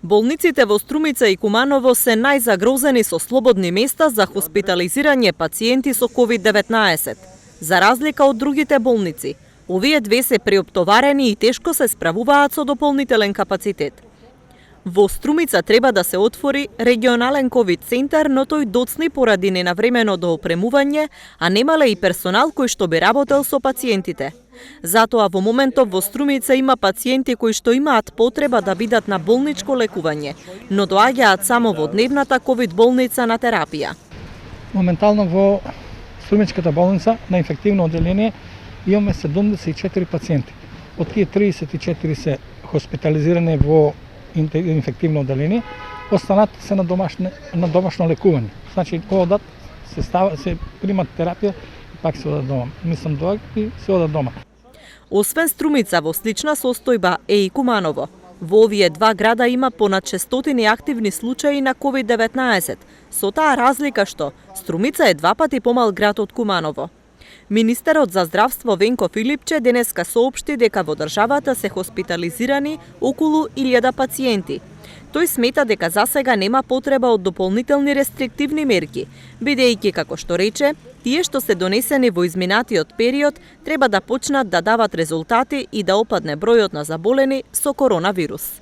Болниците во Струмица и Куманово се најзагрозени со слободни места за хоспитализирање пациенти со COVID-19. За разлика од другите болници, овие две се преоптоварени и тешко се справуваат со дополнителен капацитет. Во Струмица треба да се отвори регионален ковид центар, но тој доцни поради ненавремено доопремување, а немале и персонал кој што би работел со пациентите. Затоа во моментов во Струмица има пациенти кои што имаат потреба да бидат на болничко лекување, но доаѓаат само во дневната ковид болница на терапија. Моментално во Струмичката болница на инфективно одделение имаме 74 пациенти. Од тие 34 се хоспитализирани во инфективно одделение, останатите се на домашно лекување. Значи, одат, се примат терапија и пак се одат дома. Мислам доаѓа и се одат дома. Освен Струмица, во слична состојба е и Куманово. Во овие два града има понад 600 активни случаи на COVID-19, со таа разлика што Струмица е 2 пати помал град од Куманово. Министерот за здравство Венко Филипче денеска соопшти дека во државата се хоспитализирани околу 1000 пациенти. Тој смета дека засега нема потреба од дополнителни рестриктивни мерки, бидејќи, како што рече, тие што се донесени во изминатиот период треба да почнат да дават резултати и да опадне бројот на заболени со коронавирус.